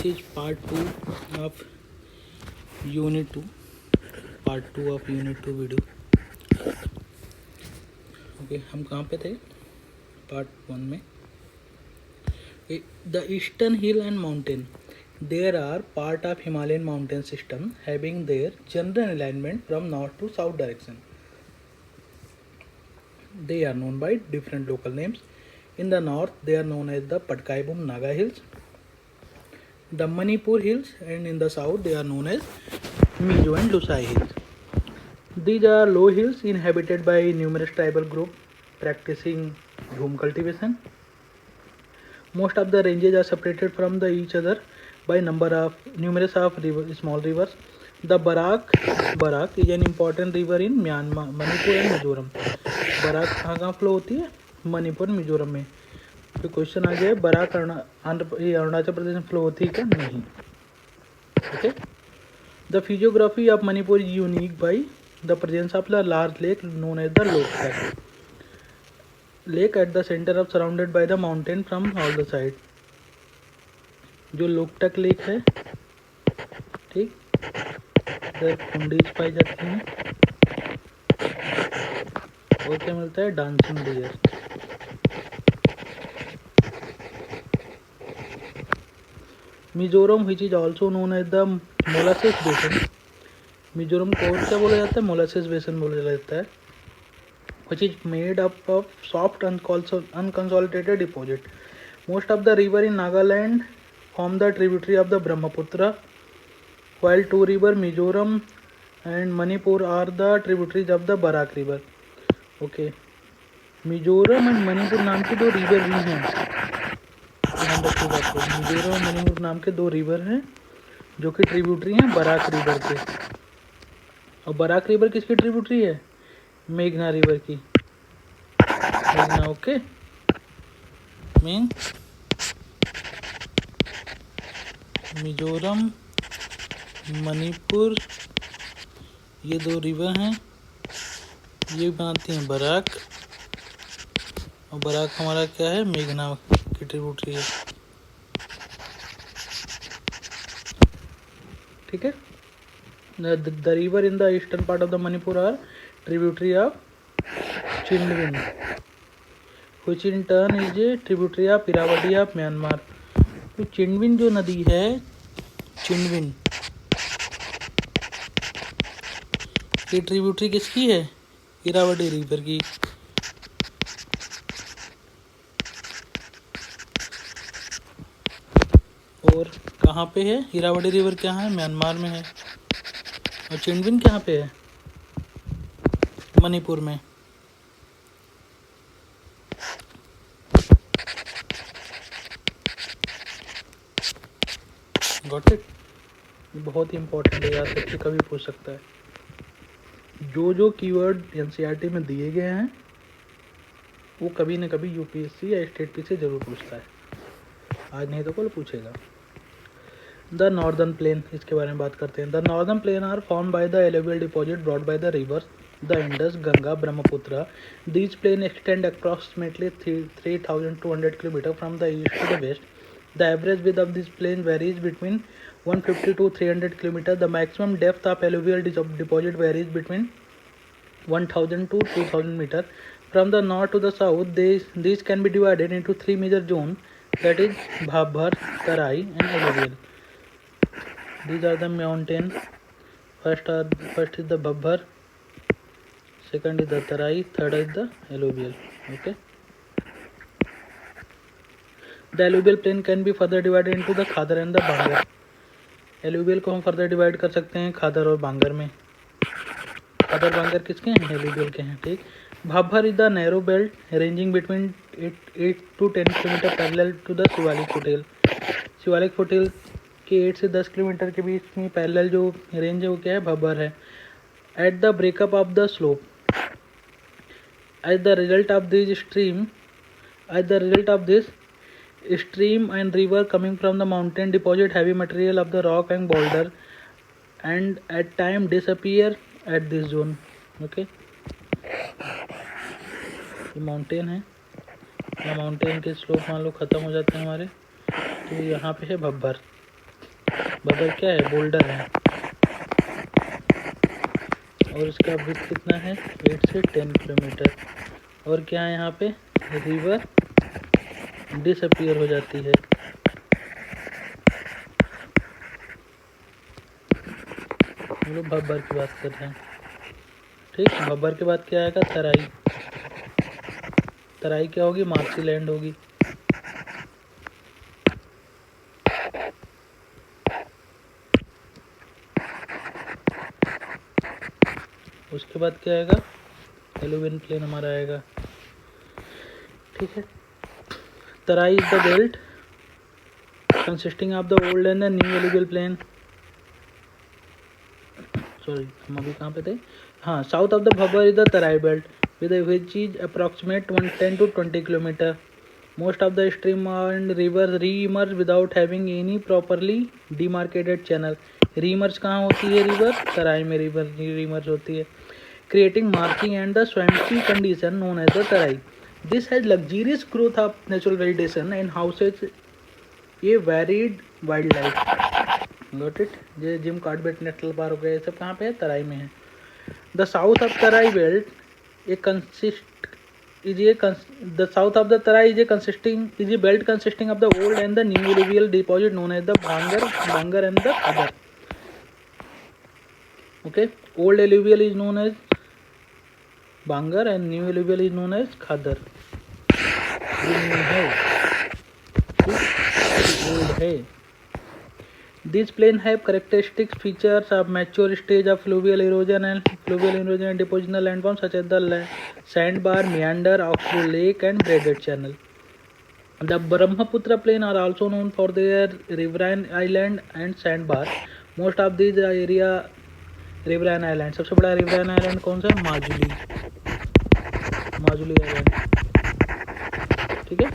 This is part 2 of unit 2 video. Okay, हम कहाँ पे थे? पार्ट 1 में. The eastern hill and mountain. There are part of Himalayan mountain system having their general alignment from north to south direction. They are known by different local names. In the north, they are known as the Patkai Bum Naga Hills, the Manipur Hills, and in the south, they are known as Mizo and Lusai Hills. These are low hills inhabited by numerous tribal groups practicing jhum cultivation. Most of the ranges are separated from each other by numerous small rivers. The Barak is an important river in Myanmar, Manipur and Mizoram. Barak कहाँ flow होती है? मणिपुर मिजोरम में. तो question आ गया, Barack Arunachal Pradesh में flow होती है क्या? नहीं. Okay. The physiography of Manipur is unique by the presence of the large lake known as the Loktak lake at the centre of surrounded by the mountain from all the side. जो Loktak lake है, ठीक, कुंडीज पाई जाती हैं. और क्या मिलता है? Dancing deer. Mizoram which is also known as the molasses basin. Mizoram को और क्या बोला जाता है? मोलासेस बेसन बोला जाता है. Which is made up of soft unconsolidated deposit. Most of the river in Nagaland form the tributary of the Brahmaputra, while two river Mizoram and Manipur are the tributaries of the Barak river. Okay. Mizoram and Manipur नाम के दो river भी हैं. ध्यान रखिएगा आपको. मिजोरम और मणिपुर नाम के दो रिवर हैं जो कि ट्रिब्यूटरी हैं बराक रिवर के. और बराक रिवर किसकी ट्रिब्यूटरी है? मेघना रिवर की. मेघना. ओके. मीन्स मिजोरम, मणिपुर, ये दो रिवर हैं, ये बनाती हैं बराक. और बराक हमारा क्या है? मेघना की ट्रिब्यूटरी है. ठीक है. The river in the eastern part of the Manipur are tributary of Chindwin, which in turn is a tributary of Irrawaddy of Myanmar. तो चिंडविन जो नदी है, चिंडविन, ये ट्रिब्यूटरी किसकी है? इरावदी रिवर की. और कहाँ पे है? इरावदी रिवर कहाँ है? म्यांमार में है. और चिंडविन कहाँ पे है? मणिपुर में. Got it. बहुत ही इंपॉर्टेंट है, याद रखिए, कभी पूछ सकता है. जो कीवर्ड एनसीईआरटी में दिए गए हैं वो कभी न कभी यूपीएससी या स्टेट पी से जरूर पूछता है. आज नहीं तो कल पूछेगा. द नॉर्दर्न प्लेन, इसके बारे में बात करते हैं. The northern plain are form by the alluvial deposit brought by the rivers the Indus, Ganga, Brahmaputra. These plain extend approximately 3200 kilometre from the east to the west. The average width of this plain varies between 150 to 300 km. The maximum depth of alluvial deposit varies between 1000 to 2000 meter. From the north to the south, these can be divided into three major zones, that is Bhabhar, Tarai and alluvial. These are the mountains. First is the Bhabhar, second is the Tarai, third is the alluvial. Okay. The alluvial plain can be further divided into the khadar and the bangar. Alluvial को हम further divide कर सकते हैं खादर और बांगर में. खादर बांगर किसके हैं? Alluvial के हैं. ठीक. Bhabar is the narrow belt ranging between 8 to 10 kilometre parallel to the Shivalik foothill. Shivalik foothill के 8 से 10 किलोमीटर के बीच में पैरेलल जो रेंज है वो क्या है? भाभर है. At the breakup of the slope, as the result of this stream and river coming from the mountain deposit heavy material of the rock and boulder and at time disappear at this zone. Okay. ये mountain है. या mountain के slope मान लो खत्म हो जाते हैं हमारे, तो यहाँ पे है भब्बर. भबर क्या है? बोल्डर है। और इसका विड्थ कितना है? 8 से 10 किलोमीटर। और क्या है यहाँ पे? रिवर डिसअपियर हो जाती है। हम लोग भब्बर की बात कर रहे हैं, ठीक। भब्बर के बाद क्या आएगा? तराई। तराई क्या होगी? मार्सी लैंड होगी। उसके बाद क्या आएगा? एलुवियन प्लेन हमारा आएगा, ठीक है। Terai is the belt consisting of the old and the new alluvial plain. Sorry, हम अभी कहाँ पे थे? हाँ, south of the Bhabar is the Terai belt with a which is approximate 10 to 20 kilometer. Most of the stream and rivers re-emerge without having any properly demarcated channel. Re-emerge कहाँ होती है? River तराई में रिवर re-emerge होती है, creating marshy and the swampy condition known as the tarai. This has luxurious growth of natural vegetation and houses a varied wildlife. Got it? ये Jim Corbett national park है, ये सब कहाँ पे है? तराई में है। The south of Tarai belt the south of the Tarai is a belt consisting of the old and the new alluvial deposit known as the Bhangar and the Khadar. Okay, old alluvial is known as Bhangar and new alluvial is known as Khadar. Old है। These plains have characteristic features of mature stage of fluvial erosion and depositional landforms such as the sandbar, meander, oxbow lake, and braided channel. The Brahmaputra plain are also known for their riverine island and sandbar. Most of these area riverine island. सबसे बड़ा riverine island कौन सा? Majuli island, ठीक है।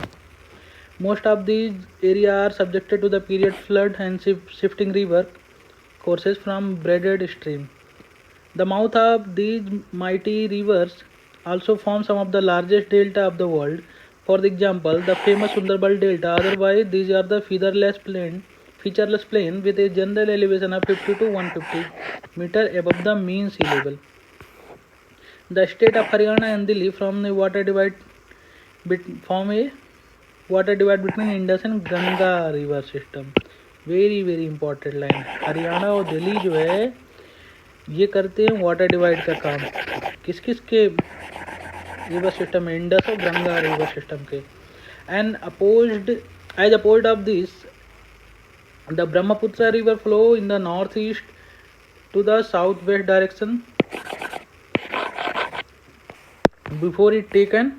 Most of these areas are subjected to the period flood and shifting river courses from braided stream. The mouth of these mighty rivers also form some of the largest delta of the world. For example, the famous Sundarban Delta. Otherwise, these are the featureless plain with a general elevation of 50 to 150 meter above the mean sea level. The state of Haryana and Delhi form a water divide between Indus and Ganga river system. Very very important line. Haryana और दिल्ली जो है ये करते हैं water divide का काम। किस किस के रिवर सिस्टम में? इंडस और गंगा रिवर सिस्टम के। And as opposed of this the Brahmaputra river flow in the north east to the south west direction before it taken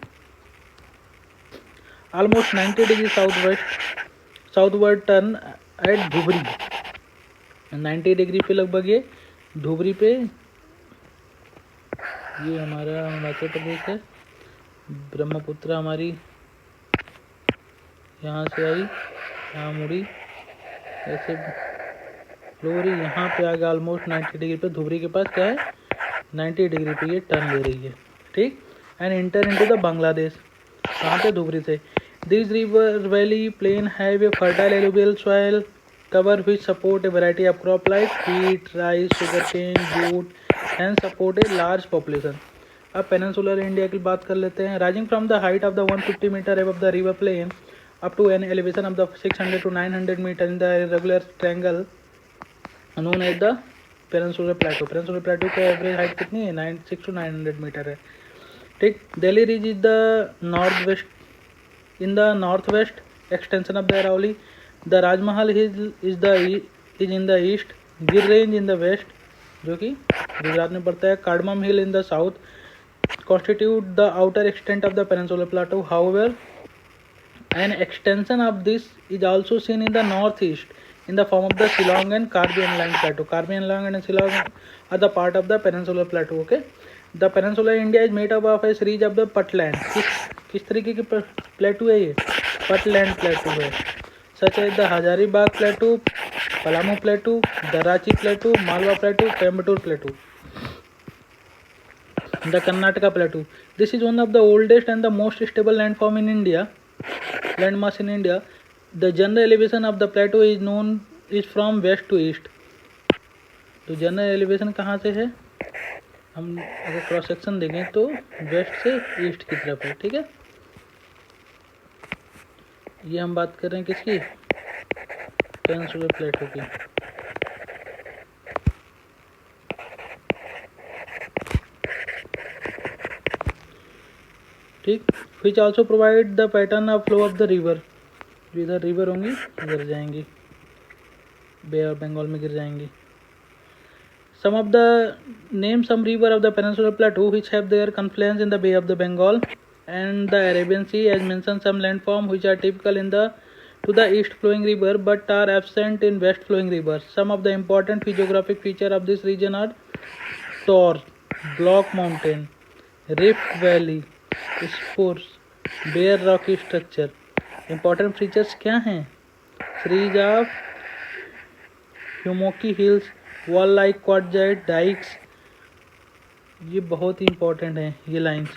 almost 90 degrees southward turn at Dhubri. 90 degree पे लगभग ये धुबरी पे, ये हमारा अरुणाचल प्रदेश है। ब्रह्मपुत्र हमारी यहाँ से आई, यहाँ मुड़ी, ऐसे फ्लोरी यहाँ पे आ गया ऑलमोस्ट 90 डिग्री पे। धुबरी के पास क्या है? 90 डिग्री पे ये टर्न ले रही है, ठीक। And inter into the Bangladesh. कहाँ पे? धुबरी से। These river valley plain have a fertile alluvial soil cover which support a variety of crop like wheat, rice, sugarcane, jute and support a large population. अब peninsular India की बात कर लेते हैं। Rising from the height of the 150 meter above the river plain up to an elevation of the 600 to 900 meter in the irregular triangle known as the peninsular plateau. Peninsular plateau का average height कितनी है? 6 to 900 metre है, ठीक। Delhi ridge is the in the northwest extension of the Aravalli. The Rajmahal Hill is in the east. Gir Range in the west, जो कि गुजरात में पड़ता है। Cardamom Hill in the south constitute the outer extent of the peninsular plateau. However, an extension of this is also seen in the northeast in the form of the Shillong and Karbi Anlang plateau. Karbi Anlang and Shillong are the part of the peninsular plateau. Okay. The peninsular India is made up of a series of the putland. किस तरीके की प्लेटू है ये? Patland plateau है, such as the Hazaribagh plateau, Palamu plateau, दराची plateau, Malwa plateau, Coimbatore plateau, the Karnataka plateau. This is one of the oldest and the most stable landmass in India. The general elevation of the plateau is known is from west to east. तो general elevation कहाँ से है, हम अगर cross section देखें तो waste से east की तरफ है, ठीक है। ये हम बात कर रहे हैं किसकी, पेनिनसुलर प्लेटो की। ठीक, which also provide the pattern of flow of the river. जो इधर रिवर होंगी गिर जाएंगी, बे ऑफ बंगाल में गिर जाएंगी। Some of the name some river of the peninsular plateau which have their confluence in the Bay of the Bengal and the Arabian Sea, as mentioned some landform which are typical in the to the east flowing river but are absent in west flowing rivers. Some of the important physiographic feature of this region are Tor, Block Mountain, Rift Valley, Spurs, bare rocky structure. Important features क्या हैं, series of hummocky hills, wall like quartzite dykes, ये बहुत ही important है। ये lines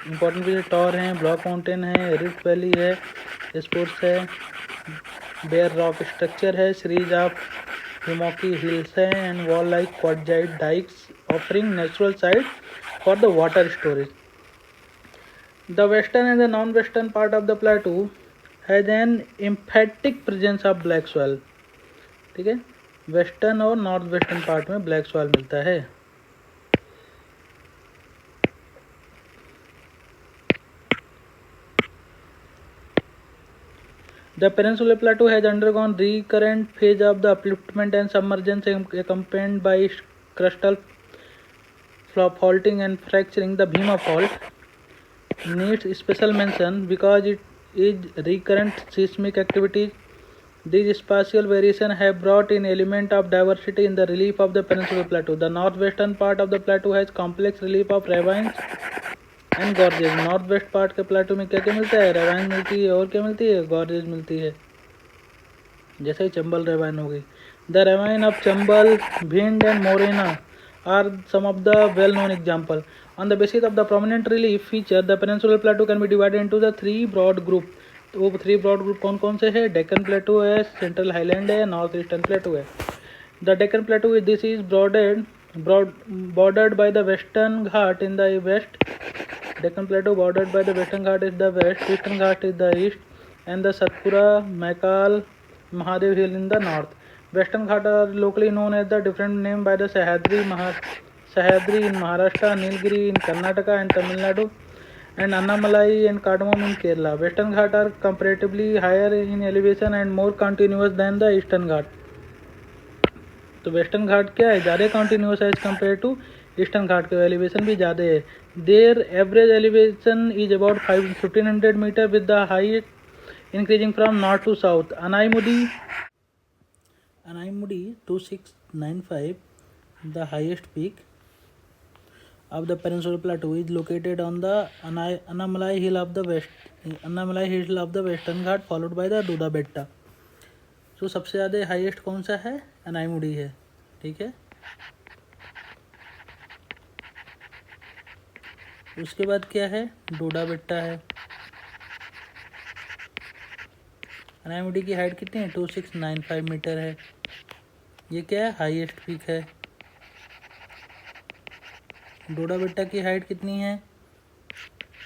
important भी, Tor हैं, block mountain है, rift valley है, स्पोर्ट्स है, बेयर रॉक स्ट्रक्चर है, सीरीज ऑफ हिमोकी हिल्स है and wall like quartzite dykes offering natural site for the water storage. The western and the non western part of the प्लेटू has an emphatic presence of black soil. ठीक है, western और north western part में black soil मिलता है। The peninsular plateau has undergone recurrent phase of the upliftment and submergence accompanied by crustal faulting and fracturing. The Bhima fault needs special mention because it is recurrent seismic activities. These spatial variations have brought in element of diversity in the relief of the peninsular plateau. The northwestern part of the plateau has complex relief of ravines and gorges. North west part के प्लेटो में क्या क्या मिलता है, ravine मिलती है और क्या मिलती है, गॉर्जेज मिलती है। जैसे ही चंबल रेवाइन हो गई। The ravine of Chambal, Bhind and Morena are some of the well known example. On the basis of the prominent relief feature the peninsular plateau can be divided into the 3 broad group. तो वो 3 broad group कौन कौन से है, Deccan plateau है, central highland है, north eastern plateau है। The Deccan plateau this is bordered by the Western Ghat in the west. Deccan Plateau bordered by the Western Ghat is the west, Eastern Ghat is the east, and the Satpura, Maikal, Mahadev Hill in the north. Western Ghat are locally known as the different name by the Sahyadri in Maharashtra, Nilgiri in Karnataka and Tamil Nadu, and Annamalai and Cardamom in Kerala. Western Ghat are comparatively higher in elevation and more continuous than the Eastern Ghat. तो western Ghat क्या है, ज़्यादा continuous है as compare to eastern Ghat के elevation भी ज़्यादा है। Their average elevation is about 1500 metre with the height increasing from north to south. Anamudi 2695, the highest peak of the peninsular plateau is located on the Annamalai hill of the western Ghat followed by the Duda Betta. तो सबसे ज़्यादा highest कौन सा है, अनाईमुडी है। ठीक है, उसके बाद क्या है, डोडा बेट्टा है। अनाईमुडी की हाइट कितनी है, 2695 मीटर है। ये क्या है, हाईएस्ट पीक है। डोडा बेट्टा की हाइट कितनी है,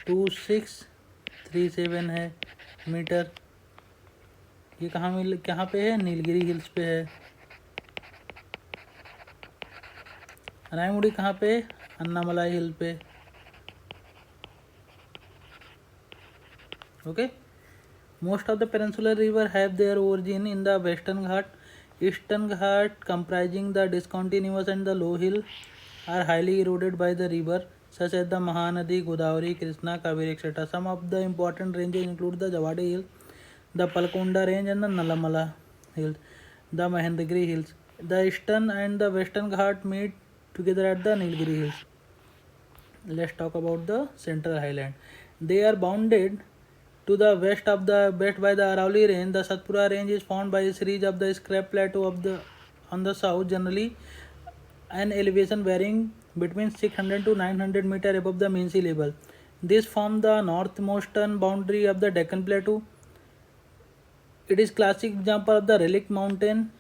2637 है मीटर। ये कहाँ पे है, नीलगिरी हिल्स पे है। अनाईमुडी कहाँ पे, अन्नामलाई हिल पे। Okay, most of the peninsular river have their origin in the western Ghat. Eastern Ghat comprising the discontinuous and the low hill are highly eroded by the river such as the Mahanadi, Godavari, Krishna, Kaveri, etc. Some of the important ranges include the Javadi Hills, the Palkonda Range and the Nalamala Hills, the Mahendagiri Hills. The eastern and the western Ghat meet together at the Nilgiri Hills. Let's talk about the Central Highland. They are bounded to the west by the Arauli Range. The Satpura Range is formed by a series of the scrap plateau on the south, generally an elevation varying between 600 to 900 meter above the mean sea level. This forms the northmostern boundary of the Deccan Plateau. It is classic example of the relic mountain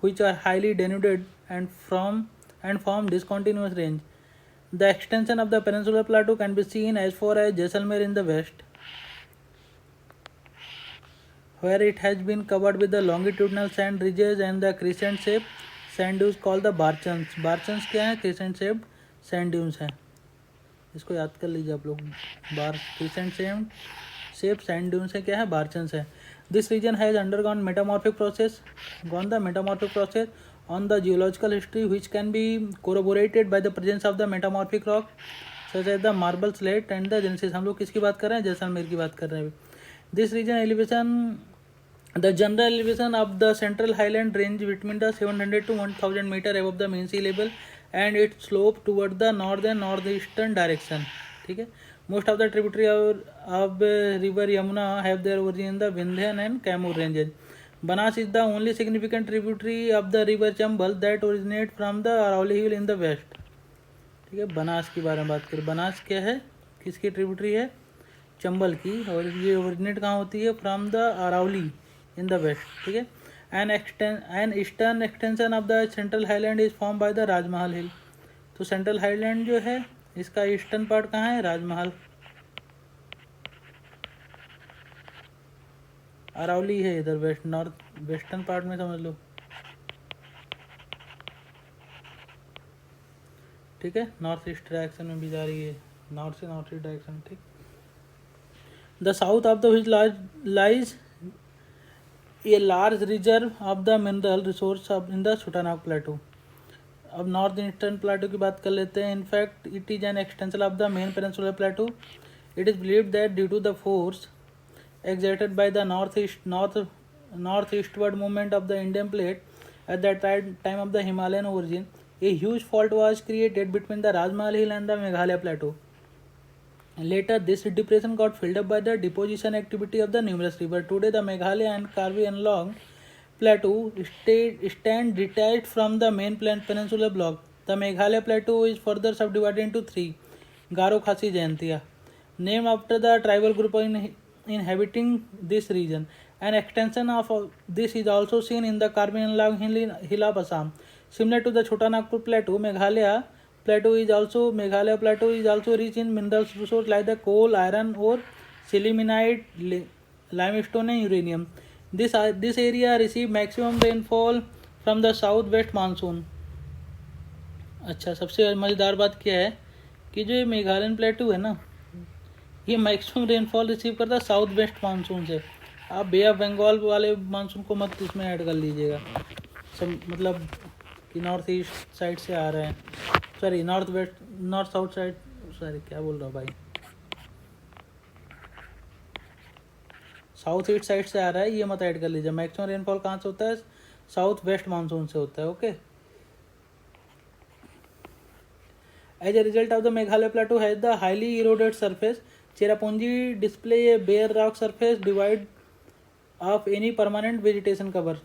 which are highly denuded and form discontinuous range. The extension of the peninsular plateau can be seen as far as Jaisalmer in the west, where it has been covered with the longitudinal sand ridges and the crescent shaped sand dunes called the barchans. Barchans क्या है? Crescent shaped sand dunes है, इसको याद कर लीजिए आप लोग. बार crescent shaped sand dunes है क्या है? Barchans है. This region has undergone metamorphic process on the geological history, which can be corroborated by the presence of the metamorphic rock such as the marble slate and the genesis. हम लोग किसकी बात कर रहे हैं? जैसलमेर की बात कर रहे हैं. This region elevation, the general elevation of the central highland range between the 700 to 1000 meter above the mean sea level and it slope toward the north and northeastern direction. ठीक है. Most of the tributary of river Yamuna have their origin in the Vindhyan and Kaimur ranges. Banas is the only significant tributary of the river Chambal that originate from the Arauli hill in the west. ठीक है. बनास के बारे में बात करें. बनास क्या है? किसकी ट्रिब्यूटरी है? चंबल की. और ये ओरिजिनेट कहाँ होती है? From the Aravalli in the west. ठीक है. An eastern extension of the central highland is form by the Rajmahal hill. तो सेंट्रल हाईलैंड जो है इसका ईस्टर्न पार्ट कहाँ है? राजमहल. अरावली है इधर वेस्ट नॉर्थ वेस्टर्न पार्ट में समझ लो. ठीक है. नॉर्थ ईस्ट डायरेक्शन में भी जा रही है, नॉर्थ से नॉर्थ ईस्ट डायरेक्शन. ठीक. The south of the which lies a large reserve of the mineral resource in the Chotanag plateau. अब नॉर्थ ईस्टर्न प्लेटो की बात कर लेते हैं. In fact it is an extension of the main peninsular plateau. It is believed that due to the force exerted by the northeastward movement of the Indian plate at that time of the Himalayan origin, a huge fault was created between the Rajmahal Hill and the Meghalaya plateau. Later, this depression got filled up by the deposition activity of the numerous rivers. Today, the Meghalaya and Karbi Anlong plateau stand detached from the main peninsular block. The Meghalaya plateau is further subdivided into three: Garo, Khasi, Jaintia, named after the tribal group inhabiting this region. An extension of this is also seen in the Karbi Anlong Hill of Assam. Similar to the Chotanagpur Plateau, Meghalaya Plateau is also rich in mineral resources like the coal, iron ore, sillimanite, limestone and uranium. This area receives maximum rainfall from the southwest monsoon. अच्छा, सबसे मज़ेदार बात क्या है कि जो ये मेघालयन प्लेटू है ना, ये मैक्सिमम रेनफॉल रिसीव करता है साउथ वेस्ट मानसून से. आप बे ऑफ बंगाल वाले मानसून को मत इसमें ऐड कर लीजिएगा. सब मतलब कि नॉर्थ ईस्ट साइड से आ रहे हैं, sorry north south side, sorry क्या बोल रहा हूँ भाई, साउथ ईस्ट साइड से आ रहा है, ये मत ऐड कर लीजिए. मैक्सिमम रेनफॉल कहाँ से होता है? साउथ वेस्ट मानसून से होता है. Okay. As a result of the Meghalaya plateau has the highly eroded surface. Cherrapunji display a bare rock surface devoid of any permanent vegetation cover.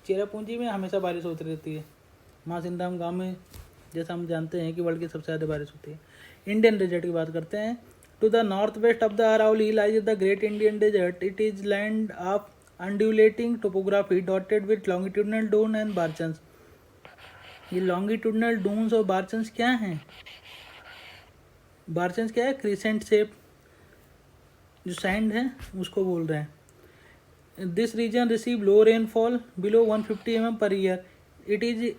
Cherrapunji में हमेशा बारिश होती रहती है. मासिंदाम गांव में जैसा हम जानते हैं कि वर्ल्ड की सबसे ज़्यादा बारिश होती है. इंडियन डेजर्ट की बात करते हैं. To the north west of the Aravalli lies the great Indian desert. It is land of undulating topography dotted with longitudinal dune and barchans. ये लॉन्गिट्यूडनल डून्स और बार्चन्स क्या हैं? बार्चन्स क्या है? क्रिसेंट शेप जो सैंड है उसको बोल रहे हैं. This region receive low rainfall below 150 mm per year. It is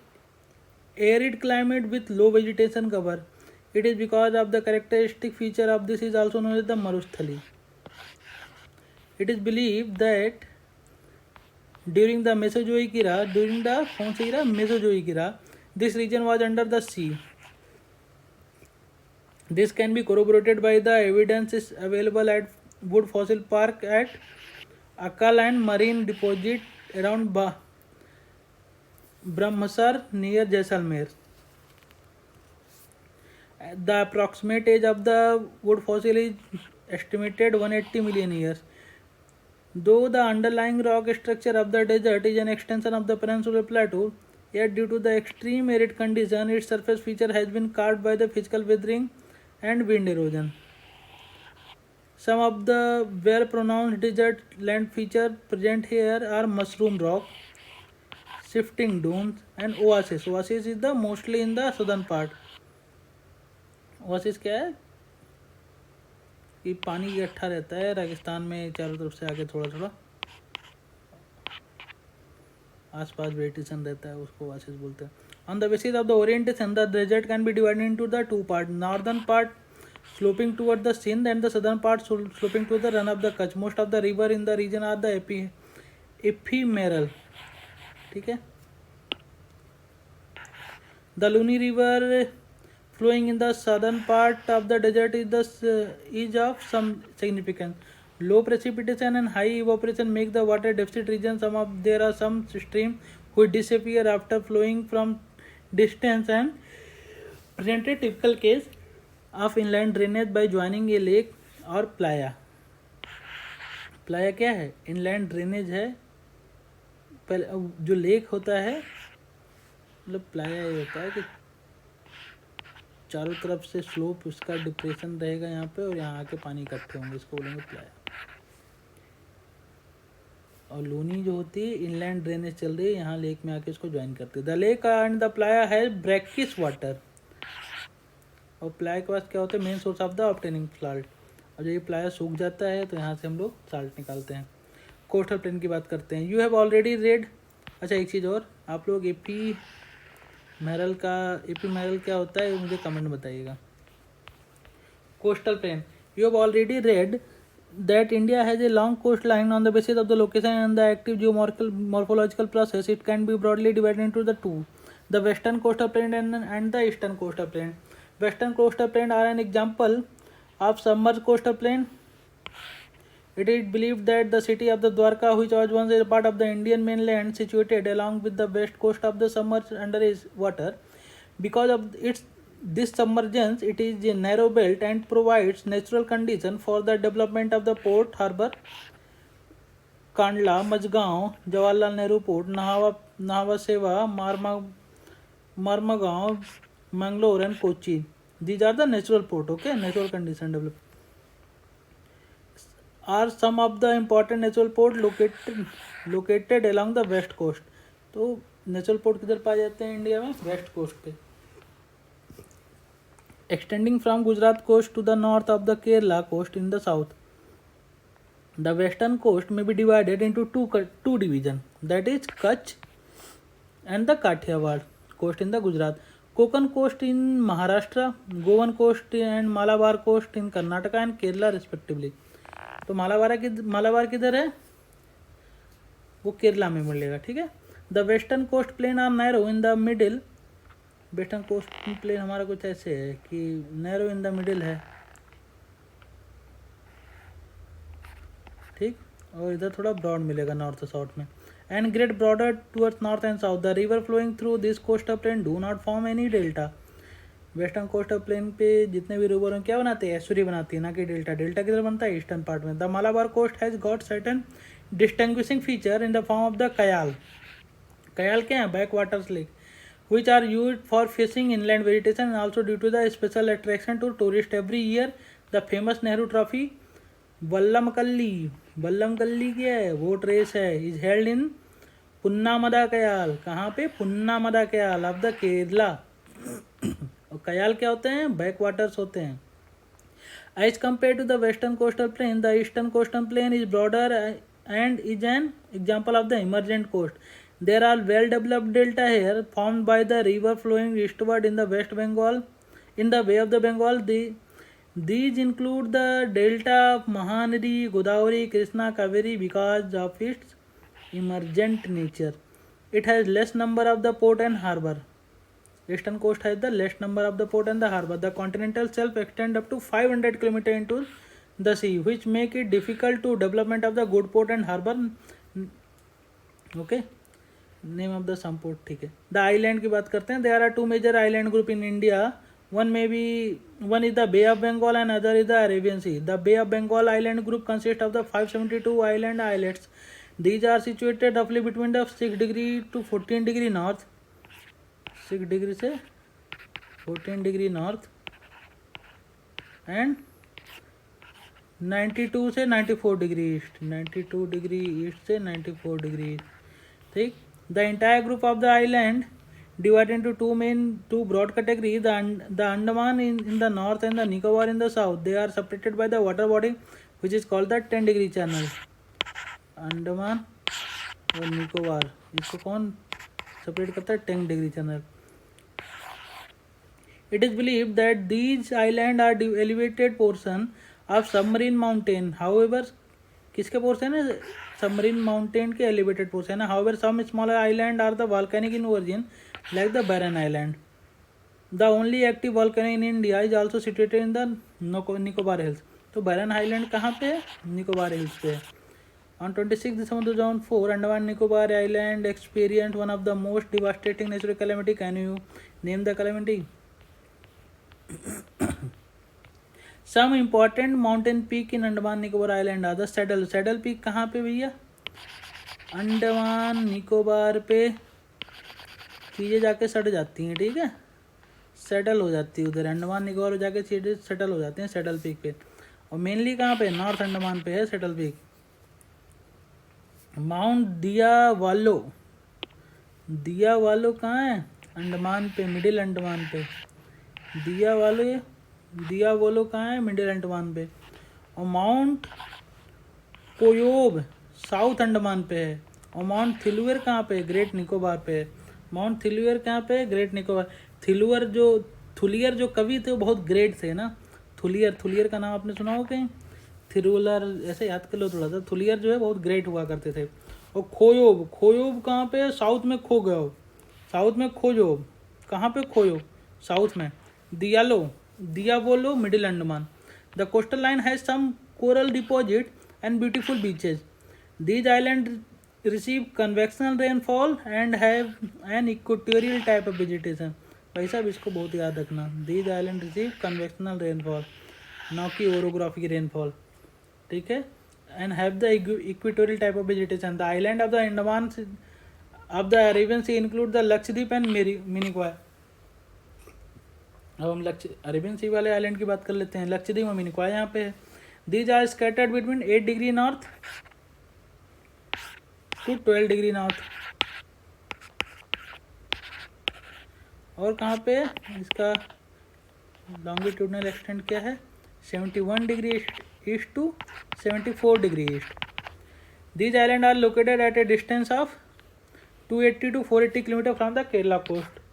arid climate with low vegetation cover. It is because of the characteristic feature of this is also known as the Marusthali. It is believed that during the Mesozoic era, Mesozoic era, this region was under the sea. This can be corroborated by the evidence available at Wood Fossil Park at Akal and Marine Deposit around Brahmasar near Jaisalmer. The approximate age of the wood fossil is estimated 180 million years. Though the underlying rock structure of the desert is an extension of the peninsular plateau, yet due to the extreme arid condition, its surface feature has been carved by the physical weathering and wind erosion. Some of the well-pronounced desert land features present here are mushroom rock, shifting dunes, and oasis. Oasis is the mostly in the southern part. Oasis क्या है कि पानी इकट्ठा रहता है रेगिस्तान में चारों तरफ से आगे थोड़ा थोड़ा आसपास वेजिटेशन रहता है, उसको ओएसिस बोलते हैं. On the basis of the orientation the desert can be divided into the two part, northern part sloping toward the Sindh and the southern part sloping to the run of the Kutch. Most of the river in the region are the ephemeral. ठीक है. The Luni River flowing in the southern part of the desert is of some significance. Low precipitation and high evaporation make the water deficit region. There are some streams which disappear after flowing from distance and present a typical case of inland drainage by joining a lake और Playa. Playa क्या है? Inland drainage है. पहले जो lake होता है मतलब Playa ये होता है कि चारों तरफ से स्लोप उसका डिप्रेशन रहेगा यहाँ पे और यहाँ आके पानी इकट्ठे होंगे, इसको बोलेंगे प्लाया. और लूनी जो होती है इनलैंड ड्रेनेज चल रही है, यहाँ लेक में आके इसको ज्वाइन करती है. The lake and the Playa है ब्रैकिश वाटर. और प्लाया के पास क्या होता है? Main source of the obtaining salt. और जब ये प्लाया सूख जाता है तो यहाँ से हम लोग साल्ट निकालते हैं. कोस्टल प्लेन की बात करते हैं. You have already red. अच्छा एक चीज़ और, आप लोग एपीमेरल क्या होता है मुझे कमेंट में बताइएगा. Coastal plain, you have already red that India has a long coastline. On the basis of the location and the active geomorphological process, it can be broadly divided into the two, the western coastal plain and the eastern coastal plain. Western coastal plain are an example of submerged coastal plain. It is believed that the city of the Dwarka, which was once a part of the Indian mainland, situated along with the west coast of the submerged under water. Because of this submergence, it is a narrow belt and provides natural condition for the development of the port harbor. Kandla, Mazagaon, Jawaharlal Nehru port, Nhava Sheva, Marmagao, Mangalore and Kochi. These are the natural port, okay, natural condition developed. Are some of the important natural port located along the west coast. तो natural port किधर पाए जाते हैं India में? West coast पे. Extending from Gujarat coast to the north of the Kerala coast in the south. The western coast may be divided into two divisions, that is Kutch and the Kathiawar coast in the Gujarat. Konkan coast in Maharashtra, Goan coast and Malabar coast in Karnataka and Kerala respectively. तो मालाबार किधर है? वो केरला में मिलेगा. ठीक है. The western coast plain are narrow in the middle. Western coast plain हमारा कुछ ऐसे है कि नैरो इन द मिडिल है. ठीक. और इधर थोड़ा ब्रॉड मिलेगा नॉर्थ साउथ में. And great broader towards north and south. The river flowing through this coastal plain do not form any delta. Western coastal plain पे जितने भी रिवर हैं क्या बनाते हैं? एस्चुरी बनाती है, ना कि डेल्टा. डेल्टा किधर बनता है? ईस्टर्न पार्ट में. The Malabar coast has got certain distinguishing feature in the form of the kayal. Kayal क्या है? Back waters lake which are used for fishing, inland vegetation, and also due to the special attraction to tourists every year. The famous Nehru Trophy Vallamkali क्या है? Boat race है. Is held in Punnamada Kayal. कहाँ पे? Punnamada Kayal of the Kerala. और कयाल क्या होते हैं? बैक वाटर्स होते हैं. As compare to the western coastal plain, the eastern coastal plain is broader and is an example of the emergent coast. There are well-developed delta here formed by the river flowing eastward in the West Bengal, in the Bay of the Bengal. These include the delta of Mahanadi, Godavari, Krishna, Kaveri because of its emergent nature. It has less number of the port and harbour. Eastern coast has the less number of the port and the harbour. The continental shelf extend up to 500 km into the sea, which make it difficult to development of the good port and harbour. Okay. Name of the some port. ठीक है. The island की बात करते हैं. There are two major island group in India. One is the Bay of Bengal and other is the Arabian Sea. The Bay of Bengal island group consists of the 572 islets. These are situated roughly between the 6 degree to 14 degree north. 6 degree से 14 degree north and 92 से 94 degree east. 92 degree east से 94 degree east. ठीक. The entire group of the island divided into two broad categories. The Andaman in the north and the Nicobar in the south. They are separated by the water body, which is called the 10-degree channel. Andaman और निकोबार, इसको कौन separate करता है? 10-degree channel. It is believed that these islands are elevated portion of submarine mountain. However, किसके portion है? Submarine mountain के elevated portion है. However, some smaller islands are the volcanic in origin, like the Barren Island. The only active volcano in India is also situated in the Nicobar Hills. तो बैरन island कहाँ पे है? Nicobar hills पे है. On 26 December 2004, Andaman Nicobar Island experienced one of the most devastating natural calamity. Can you name the calamity? Some important mountain peak in Andaman Nicobar Island are the Saddle Peak. कहाँ पे भैया? अंडमान निकोबार पे चीज़ें जाके सट जाती हैं, ठीक है, सेटल हो जाती है उधर. अंडमान निकोबार जाके चीज़ें सेटल हो जाती हैं सैडल पीक पे. और मेनली कहाँ पे? नॉर्थ अंडमान पे है सैडल पीक. माउंट दियावालो कहाँ है? अंडमान पे, मिडिल अंडमान पे. दियावालो कहाँ है? मिडिल अंडमान पे. और माउंट कोयोब साउथ अंडमान पे है. और माउंट थिलुअर कहाँ पे? ग्रेट निकोबार पे है. माउंट थिलुअर कहाँ पे? ग्रेट निकोबार. थुलियर जो कवि थे वो बहुत ग्रेट थे ना. थुलियर का नाम आपने सुना हो कहीं? थिरुलर ऐसे याद कर लो थोड़ा सा. थुलियर जो है बहुत ग्रेट हुआ करते थे. और खोयोब कहाँ पे? साउथ में खोयोब कहाँ पे? खोयोब साउथ में. Diavolo middle Andaman. The coastal line has some coral deposit and beautiful beaches. These islands receive convectional rainfall and have an equatorial type of vegetation. भाई साहब इसको बहुत याद रखना. These islands receive convectional rainfall, ना कि orographic rainfall, ठीक है, and have the equatorial type of vegetation. The island of the Andaman of the Arabian Sea include the Lakshadweep and Minicoy. अब हम अरेबियन सी वाले आइलैंड की बात कर लेते हैं. लक्षद्वीप और मिनिकॉय यहाँ पे है. These are scattered between 8 degree north to 12 degree north. और कहाँ पे इसका लॉन्गिट्यूडनल एक्सटेंट क्या है? 71 degree east to 74 degree east. These islands are located at a distance of 280 to 480 km from the Kerala coast.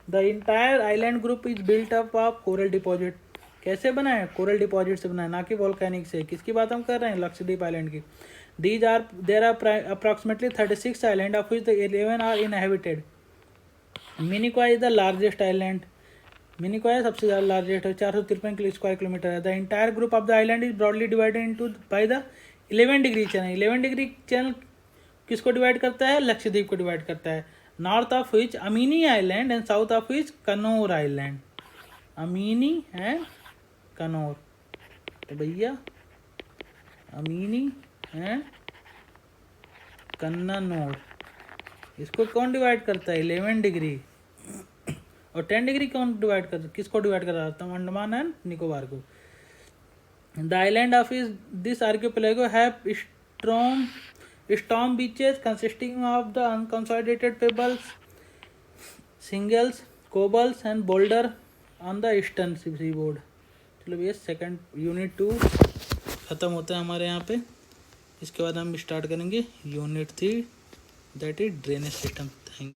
The entire island group is built up of coral deposit. कैसे बना है? Coral deposit से बना है, ना कि volcanic से. किसकी बात हम कर रहे हैं? लक्षद्वीप आइलैंड की. There are approximately 36 island of which 11 are inhabited. Minicoy is the largest island. Minicoy सबसे ज़्यादा लार्जेस्ट है, 453 स्क्वायर किलोमीटर है. The entire group of the island is broadly divided into by the 11 degree channel. 11 degree channel किसको divide करता है? लक्षद्वीप को divide करता है. North of which Amini island and south of which Cannanore island. Amini and Knorr. तो भैया Amini and कन्नानौर, इसको कौन डिवाइड करता है? 11 डिग्री. और 10 डिग्री कौन डिवाइड कर, किसको डिवाइड कर रहा था? अंडमान एंड निकोबार को. The island of this archipelago have storm beaches consisting of the unconsolidated pebbles, shingles, cobbles and boulder on the eastern seaboard. चलो भैया सेकंड यूनिट 2 ख़त्म होता है हमारे यहाँ पे. इसके बाद हम स्टार्ट करेंगे unit 3, that is drainage system. Thank